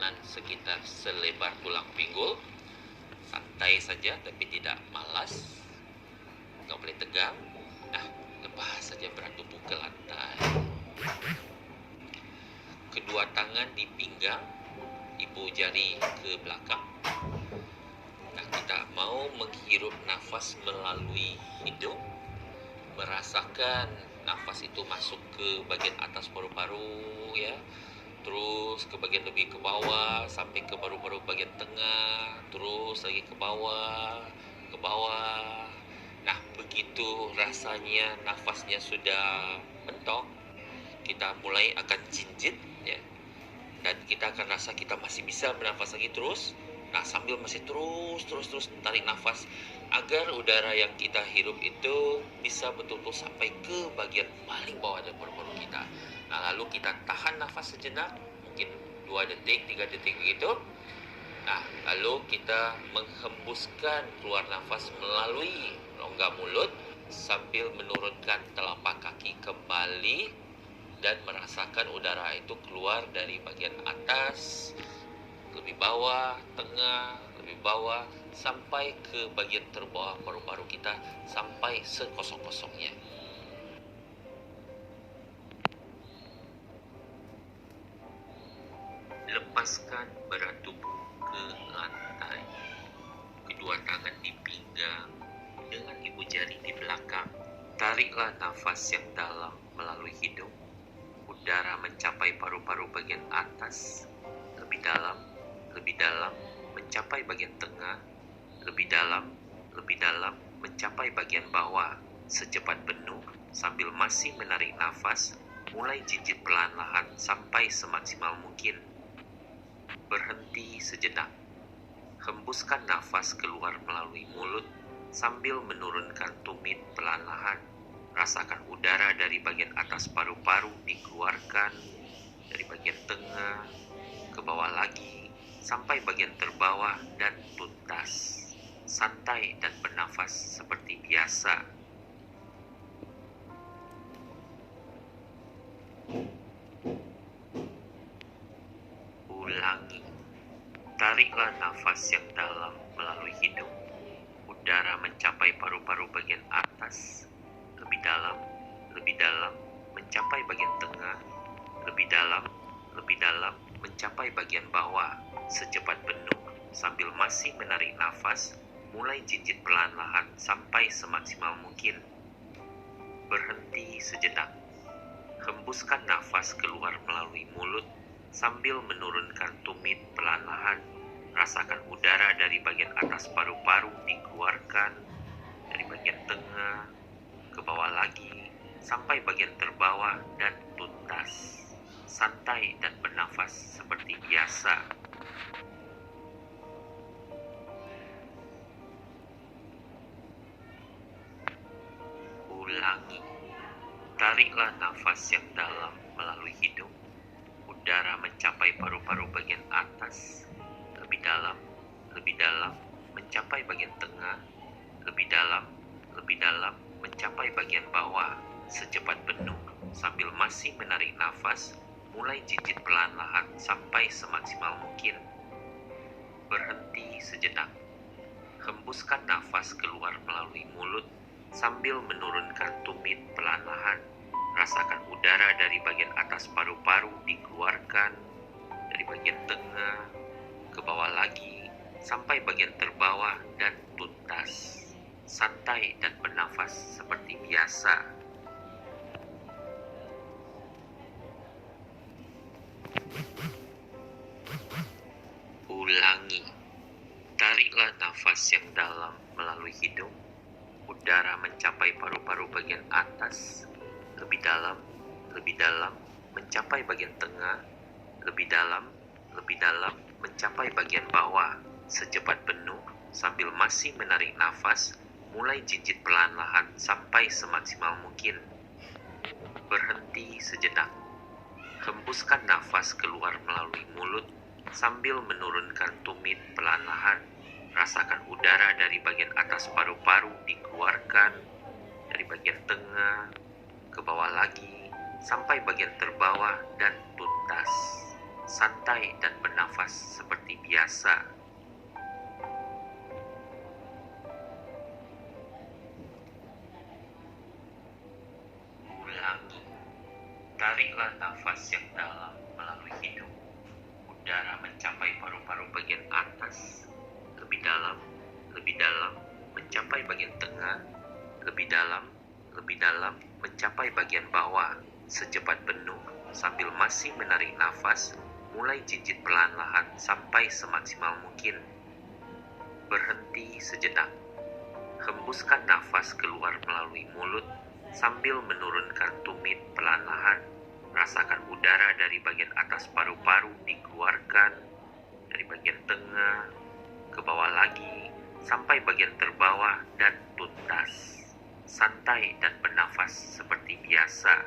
kanan sekitar selebar tulang pinggul. Santai saja tapi tidak malas. Tak boleh tegang. Nah, lepas saja berat tubuh ke lantai. Kedua tangan di pinggang, ibu jari ke belakang. Nah, kita mau menghirup nafas melalui hidung, merasakan nafas itu masuk ke bagian atas paru-paru ya, terus ke bagian lebih ke bawah sampai ke paru-paru bagian tengah, terus lagi ke bawah, ke bawah. Nah, begitu rasanya nafasnya sudah mentok, kita mulai akan jinjit ya. Dan kita akan rasa kita masih bisa bernafas lagi terus. Nah, sambil masih terus tarik nafas agar udara yang kita hirup itu bisa betul-betul sampai ke bagian paling bawah dari paru-paru kita. Nah, lalu kita tahan nafas sejenak, mungkin 2 detik, 3 detik begitu. Nah, lalu kita menghembuskan keluar nafas melalui rongga mulut sambil menurunkan telapak kaki kembali dan merasakan udara itu keluar dari bagian atas, lebih bawah, tengah, lebih bawah, sampai ke bagian terbawah paru-paru kita sampai sekosong-kosongnya. Lepaskan berat tubuh ke lantai. Kedua tangan di pinggang dengan ibu jari di belakang. Tariklah nafas yang dalam melalui hidung. Udara mencapai paru-paru bagian atas, lebih dalam, mencapai bagian tengah, lebih dalam, mencapai bagian bawah, secepat penuh, sambil masih menarik nafas, mulai jinjit perlahan-lahan sampai semaksimal mungkin. Berhenti sejenak. Hembuskan nafas keluar melalui mulut sambil menurunkan tumit perlahan-lahan. Rasakan udara dari bagian atas paru-paru dikeluarkan, dari bagian tengah, ke bawah lagi, sampai bagian terbawah dan tuntas. Santai dan bernafas seperti biasa. Ulangi. Tariklah nafas yang dalam melalui hidung. Udara mencapai paru-paru bagian atas, lebih dalam, mencapai bagian tengah, lebih dalam, mencapai bagian bawah, secepat penuh, sambil masih menarik nafas, mulai jinjit perlahan-lahan sampai semaksimal mungkin. Berhenti sejenak. Hembuskan nafas keluar melalui mulut sambil menurunkan tumit perlahan-lahan. Rasakan udara dari bagian atas paru-paru dikeluarkan, dari bagian tengah, ke bawah lagi, sampai bagian terbawah dan tuntas. Santai dan bernafas seperti biasa. Ulangi. Tariklah nafas yang dalam melalui hidung. Udara mencapai paru-paru bagian atas, lebih dalam, mencapai bagian tengah, lebih dalam, mencapai bagian bawah, secepat penuh, sambil masih menarik nafas, mulai jinjit perlahan-lahan sampai semaksimal mungkin. Berhenti sejenak. Hembuskan nafas keluar melalui mulut sambil menurunkan tumit perlahan-lahan. Rasakan udara dari bagian atas paru-paru dikeluarkan, dari bagian tengah, ke bawah lagi, sampai bagian terbawah dan tuntas. Santai dan bernafas seperti biasa. Ulangi. Tariklah nafas yang dalam melalui hidung. Udara mencapai paru-paru bagian atas, lebih dalam, mencapai bagian tengah, lebih dalam, mencapai bagian bawah, secepat penuh, sambil masih menarik nafas, mulai jinjit perlahan-lahan sampai semaksimal mungkin. Berhenti sejenak. Hembuskan nafas keluar melalui mulut sambil menurunkan tumit perlahan-lahan. Rasakan udara dari bagian atas paru-paru dikeluarkan, dari bagian tengah, ke bawah lagi, sampai bagian terbawah dan tuntas. Santai dan bernafas seperti biasa. Ulangi. Tariklah nafas yang dalam melalui hidung. Udara mencapai paru-paru bagian atas, lebih dalam, mencapai bagian tengah, lebih dalam, mencapai bagian bawah, secepat penuh, sambil masih menarik nafas, mulai jinjit perlahan-lahan sampai semaksimal mungkin. Berhenti sejenak. Hembuskan nafas keluar melalui mulut sambil menurunkan tumit perlahan-lahan. Rasakan udara dari bagian atas paru-paru dikeluarkan, dari bagian tengah, ke bawah lagi, sampai bagian terbawah dan tuntas. Santai dan bernafas seperti biasa.